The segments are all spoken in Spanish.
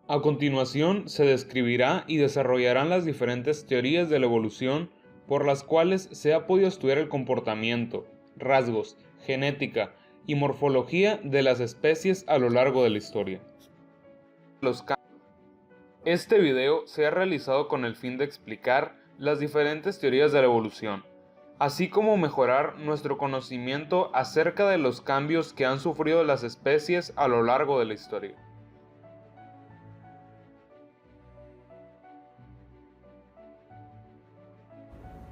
A continuación se describirá y desarrollarán las diferentes teorías de la evolución por las cuales se ha podido estudiar el comportamiento, rasgos, genética y morfología de las especies a lo largo de la historia. Este video se ha realizado con el fin de explicar las diferentes teorías de la evolución, así como mejorar nuestro conocimiento acerca de los cambios que han sufrido las especies a lo largo de la historia.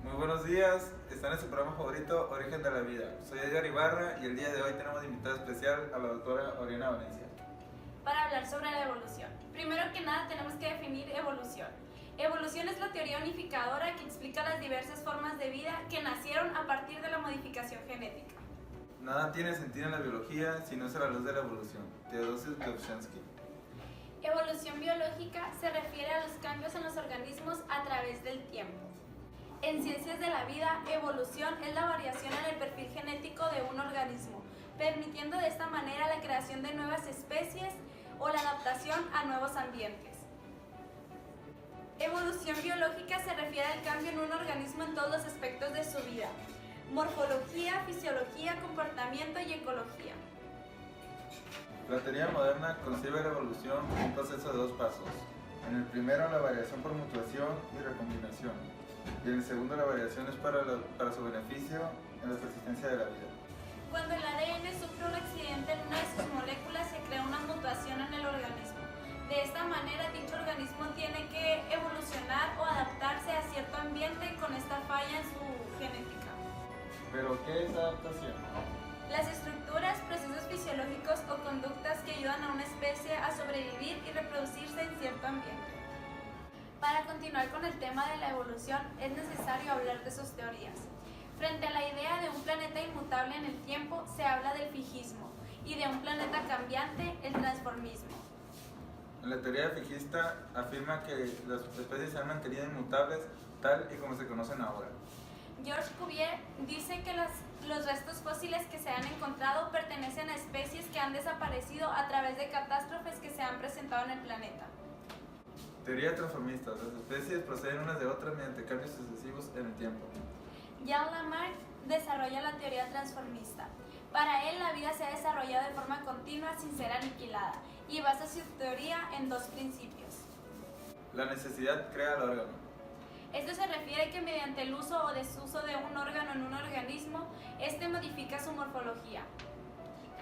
Muy buenos días, están en su programa favorito, Origen de la Vida. Soy Edgar Ibarra y el día de hoy tenemos de invitada especial a la doctora Oriana Valencia. Para hablar sobre la evolución. Primero que nada tenemos que definir evolución. Evolución es la teoría unificadora que explica las diversas formas de vida que nacieron a partir de la modificación genética. Nada tiene sentido en la biología si no es a la luz de la evolución. Teodosius Dobzhansky. Evolución biológica se refiere a los cambios en los organismos a través del tiempo. En ciencias de la vida, evolución es la variación en el perfil genético de un organismo, permitiendo de esta manera la creación de nuevas especies o la adaptación a nuevos ambientes. Evolución biológica se refiere al cambio en un organismo en todos los aspectos de su vida: morfología, fisiología, comportamiento y ecología. La teoría moderna concibe la evolución como un proceso de dos pasos. En el primero, la variación por mutación y recombinación, y en el segundo, la variación es para su beneficio en la persistencia de la vida. Cuando el ADN sufre un accidente en una de sus moléculas, se crea una mutación en el organismo. De esta manera, dicho organismo tiene que evolucionar o adaptarse a cierto ambiente con esta falla en su genética. ¿Pero qué es adaptación? Las estructuras, procesos fisiológicos o conductas que ayudan a una especie a sobrevivir y reproducirse en cierto ambiente. Para continuar con el tema de la evolución, es necesario hablar de sus teorías. Frente a la idea de un planeta inmutable en el tiempo, se habla del fijismo, y de un planeta cambiante, el transformismo. La teoría fijista afirma que las especies se han mantenido inmutables tal y como se conocen ahora. George Cuvier dice que los restos fósiles que se han encontrado pertenecen a especies que han desaparecido a través de catástrofes que se han presentado en el planeta. Teoría transformista. Las especies proceden unas de otras mediante cambios sucesivos en el tiempo. Jean Lamarck desarrolla la teoría transformista. Para él, la vida se ha desarrollado de forma continua sin ser aniquilada, y basa su teoría en dos principios. La necesidad crea el órgano. Esto se refiere a que mediante el uso o desuso de un órgano en un organismo, este modifica su morfología.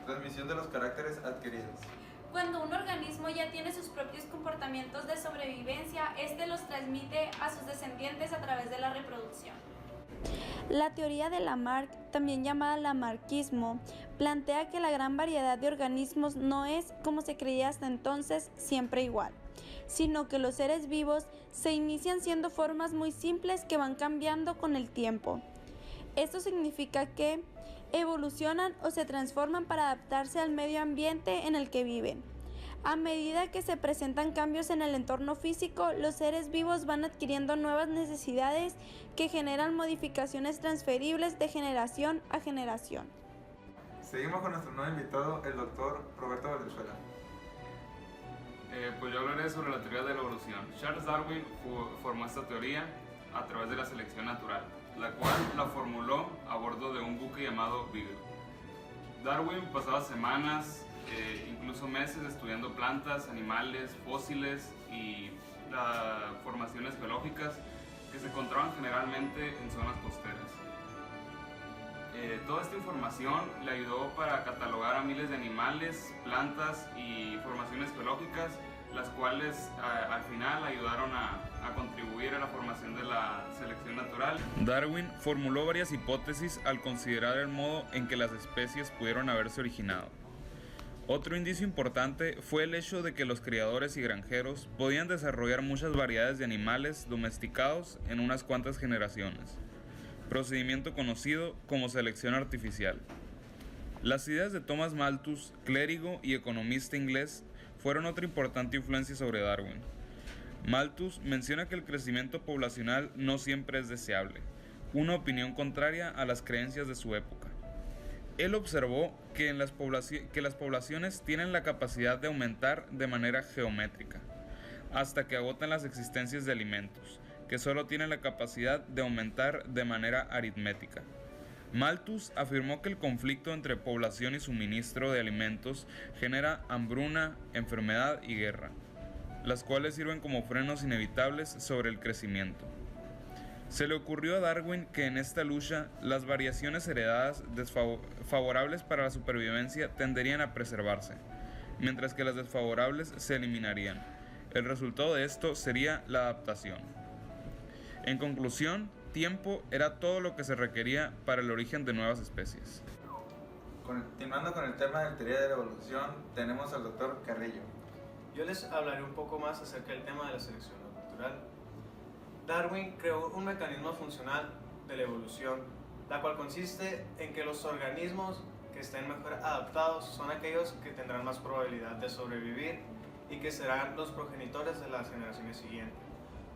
Transmisión de los caracteres adquiridos. Cuando un organismo ya tiene sus propios comportamientos de sobrevivencia, este los transmite a sus descendientes a través de la reproducción. La teoría de Lamarck, también llamada lamarckismo, plantea que la gran variedad de organismos no es, como se creía hasta entonces, siempre igual, sino que los seres vivos se inician siendo formas muy simples que van cambiando con el tiempo. Esto significa que evolucionan o se transforman para adaptarse al medio ambiente en el que viven. A medida que se presentan cambios en el entorno físico, los seres vivos van adquiriendo nuevas necesidades que generan modificaciones transferibles de generación a generación. Seguimos con nuestro nuevo invitado, el doctor Roberto Valenzuela. Pues yo hablaré sobre la teoría de la evolución. Charles Darwin formó esta teoría a través de la selección natural, la cual la formuló a bordo de un buque llamado Beagle. Darwin pasaba semanas, incluso meses, estudiando plantas, animales, fósiles y las formaciones geológicas que se encontraban generalmente en zonas costeras. Toda esta información le ayudó para catalogar a miles de animales, plantas y formaciones geológicas, las cuales al final ayudaron a contribuir a la formación de la selección natural. Darwin formuló varias hipótesis al considerar el modo en que las especies pudieron haberse originado. Otro indicio importante fue el hecho de que los criadores y granjeros podían desarrollar muchas variedades de animales domesticados en unas cuantas generaciones, procedimiento conocido como selección artificial. Las ideas de Thomas Malthus, clérigo y economista inglés, fueron otra importante influencia sobre Darwin. Malthus menciona que el crecimiento poblacional no siempre es deseable, una opinión contraria a las creencias de su época. Él observó que las poblaciones tienen la capacidad de aumentar de manera geométrica, hasta que agotan las existencias de alimentos, que solo tienen la capacidad de aumentar de manera aritmética. Malthus afirmó que el conflicto entre población y suministro de alimentos genera hambruna, enfermedad y guerra, las cuales sirven como frenos inevitables sobre el crecimiento. Se le ocurrió a Darwin que en esta lucha las variaciones heredadas favorables para la supervivencia tenderían a preservarse, mientras que las desfavorables se eliminarían. El resultado de esto sería la adaptación. En conclusión, tiempo era todo lo que se requería para el origen de nuevas especies. Continuando con el tema de la teoría de la evolución, tenemos al doctor Carrillo. Yo les hablaré un poco más acerca del tema de la selección natural. Darwin creó un mecanismo funcional de la evolución, la cual consiste en que los organismos que estén mejor adaptados son aquellos que tendrán más probabilidad de sobrevivir y que serán los progenitores de las generaciones siguientes.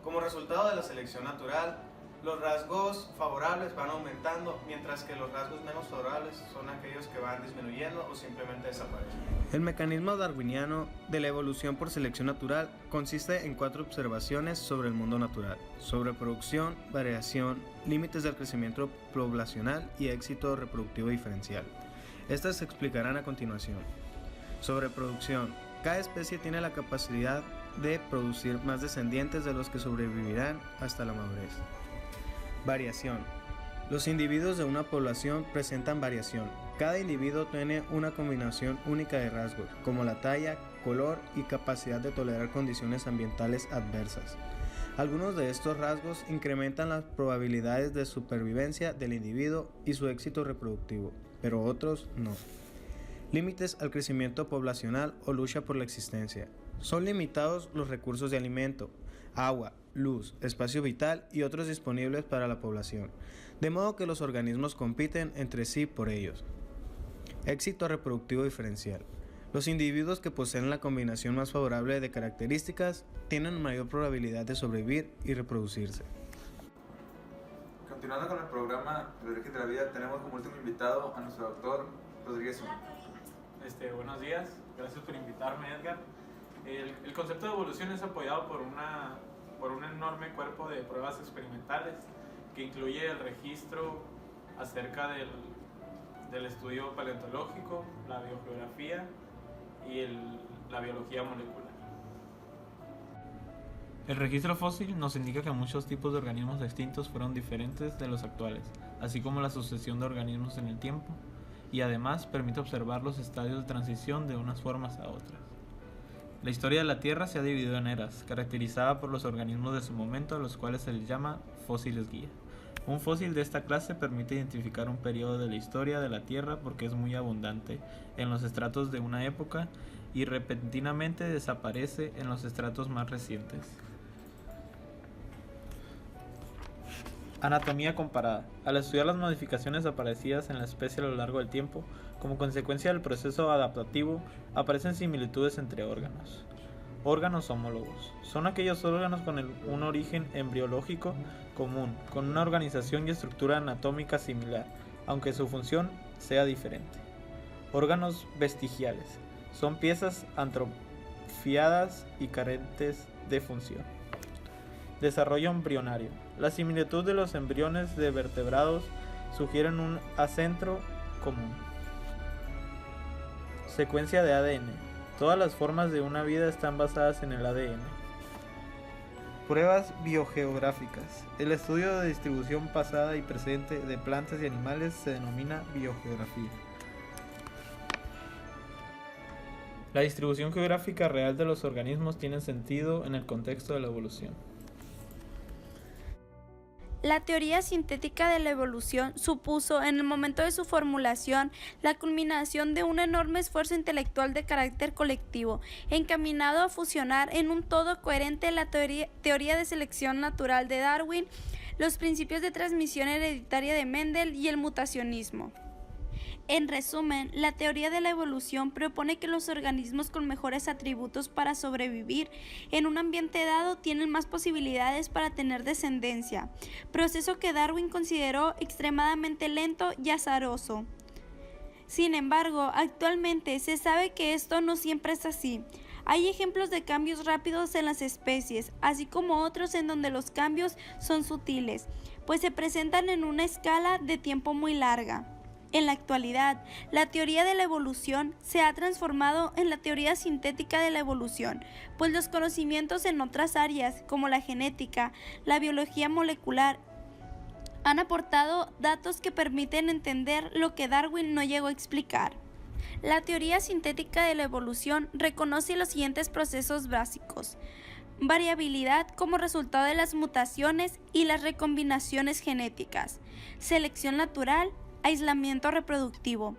Como resultado de la selección natural, los rasgos favorables van aumentando, mientras que los rasgos menos favorables son aquellos que van disminuyendo o simplemente desaparecen. El mecanismo darwiniano de la evolución por selección natural consiste en 4 observaciones sobre el mundo natural: sobreproducción, variación, límites del crecimiento poblacional y éxito reproductivo diferencial. Estas se explicarán a continuación. Sobreproducción. Cada especie tiene la capacidad de producir más descendientes de los que sobrevivirán hasta la madurez. Variación. Los individuos de una población presentan variación. Cada individuo tiene una combinación única de rasgos, como la talla, color y capacidad de tolerar condiciones ambientales adversas. Algunos de estos rasgos incrementan las probabilidades de supervivencia del individuo y su éxito reproductivo, pero otros no. Límites al crecimiento poblacional o lucha por la existencia. Son limitados los recursos de alimento, agua, luz, espacio vital y otros disponibles para la población, de modo que los organismos compiten entre sí por ellos. Éxito reproductivo diferencial. Los individuos que poseen la combinación más favorable de características tienen mayor probabilidad de sobrevivir y reproducirse. Continuando con el programa El origen de la vida, tenemos como último invitado a nuestro doctor Rodríguez. Buenos días, gracias por invitarme, Edgar. El concepto de evolución es apoyado por un enorme cuerpo de pruebas experimentales que incluye el registro acerca del estudio paleontológico, la biogeografía y la biología molecular. El registro fósil nos indica que muchos tipos de organismos extintos fueron diferentes de los actuales, así como la sucesión de organismos en el tiempo, y además permite observar los estadios de transición de unas formas a otras. La historia de la Tierra se ha dividido en eras, caracterizada por los organismos de su momento, a los cuales se les llama fósiles guía. Un fósil de esta clase permite identificar un periodo de la historia de la Tierra porque es muy abundante en los estratos de una época y repentinamente desaparece en los estratos más recientes. Anatomía comparada. Al estudiar las modificaciones aparecidas en la especie a lo largo del tiempo, como consecuencia del proceso adaptativo, aparecen similitudes entre órganos. Órganos homólogos. Son aquellos órganos con un origen embriológico común, con una organización y estructura anatómica similar, aunque su función sea diferente. Órganos vestigiales. Son piezas atrofiadas y carentes de función. Desarrollo embrionario. La similitud de los embriones de vertebrados sugieren un acentro común. Secuencia de ADN. Todas las formas de una vida están basadas en el ADN. Pruebas biogeográficas. El estudio de distribución pasada y presente de plantas y animales se denomina biogeografía. La distribución geográfica real de los organismos tiene sentido en el contexto de la evolución. La teoría sintética de la evolución supuso, en el momento de su formulación, la culminación de un enorme esfuerzo intelectual de carácter colectivo, encaminado a fusionar en un todo coherente la teoría de selección natural de Darwin, los principios de transmisión hereditaria de Mendel y el mutacionismo. En resumen, la teoría de la evolución propone que los organismos con mejores atributos para sobrevivir en un ambiente dado tienen más posibilidades para tener descendencia, proceso que Darwin consideró extremadamente lento y azaroso. Sin embargo, actualmente se sabe que esto no siempre es así. Hay ejemplos de cambios rápidos en las especies, así como otros en donde los cambios son sutiles, pues se presentan en una escala de tiempo muy larga. En la actualidad, la teoría de la evolución se ha transformado en la teoría sintética de la evolución, pues los conocimientos en otras áreas, como la genética, la biología molecular, han aportado datos que permiten entender lo que Darwin no llegó a explicar. La teoría sintética de la evolución reconoce los siguientes procesos básicos: variabilidad como resultado de las mutaciones y las recombinaciones genéticas, selección natural, aislamiento reproductivo.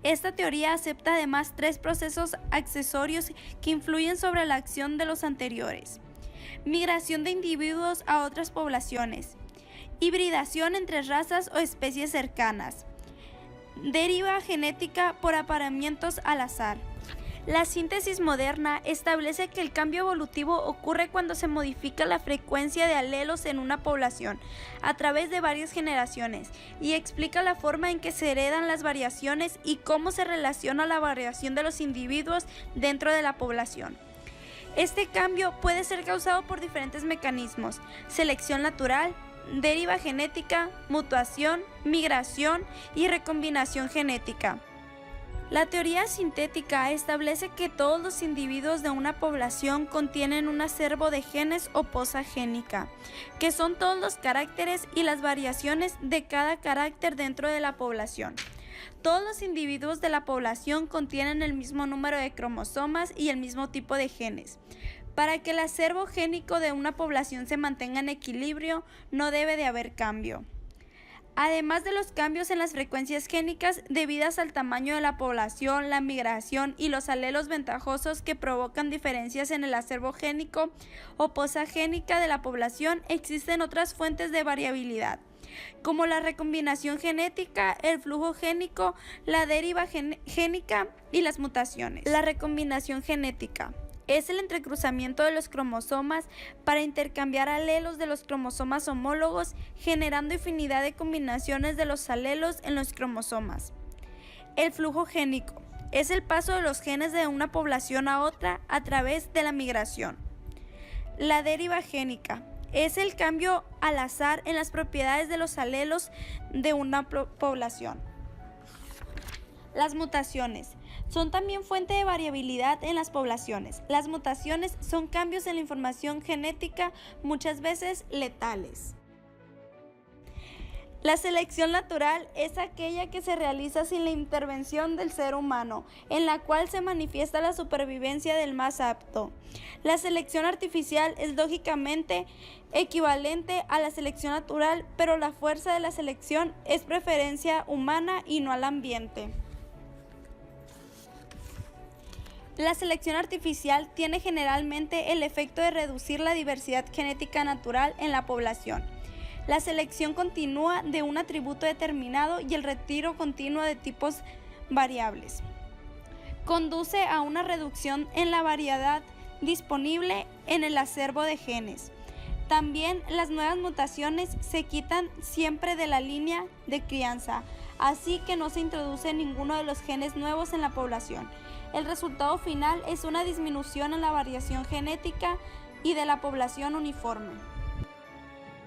Esta teoría acepta además 3 procesos accesorios que influyen sobre la acción de los anteriores: migración de individuos a otras poblaciones, hibridación entre razas o especies cercanas, deriva genética por apareamientos al azar. La síntesis moderna establece que el cambio evolutivo ocurre cuando se modifica la frecuencia de alelos en una población a través de varias generaciones y explica la forma en que se heredan las variaciones y cómo se relaciona la variación de los individuos dentro de la población. Este cambio puede ser causado por diferentes mecanismos: selección natural, deriva genética, mutación, migración y recombinación genética. La teoría sintética establece que todos los individuos de una población contienen un acervo de genes o poza génica, que son todos los caracteres y las variaciones de cada carácter dentro de la población. Todos los individuos de la población contienen el mismo número de cromosomas y el mismo tipo de genes. Para que el acervo génico de una población se mantenga en equilibrio, no debe de haber cambio. Además de los cambios en las frecuencias génicas debidas al tamaño de la población, la migración y los alelos ventajosos que provocan diferencias en el acervo génico o poza génica de la población, existen otras fuentes de variabilidad, como la recombinación genética, el flujo génico, la deriva génica y las mutaciones. La recombinación genética es el entrecruzamiento de los cromosomas para intercambiar alelos de los cromosomas homólogos, generando infinidad de combinaciones de los alelos en los cromosomas. El flujo génico es el paso de los genes de una población a otra a través de la migración. La deriva génica es el cambio al azar en las propiedades de los alelos de una población. Las mutaciones son también fuente de variabilidad en las poblaciones. Las mutaciones son cambios en la información genética, muchas veces letales. La selección natural es aquella que se realiza sin la intervención del ser humano, en la cual se manifiesta la supervivencia del más apto. La selección artificial es lógicamente equivalente a la selección natural, pero la fuerza de la selección es preferencia humana y no al ambiente. La selección artificial tiene generalmente el efecto de reducir la diversidad genética natural en la población. La selección continua de un atributo determinado y el retiro continuo de tipos variables conduce a una reducción en la variedad disponible en el acervo de genes. También las nuevas mutaciones se quitan siempre de la línea de crianza, así que no se introduce ninguno de los genes nuevos en la población. El resultado final es una disminución en la variación genética y de la población uniforme.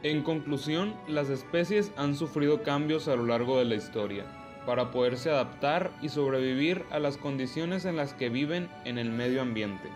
En conclusión, las especies han sufrido cambios a lo largo de la historia para poderse adaptar y sobrevivir a las condiciones en las que viven en el medio ambiente.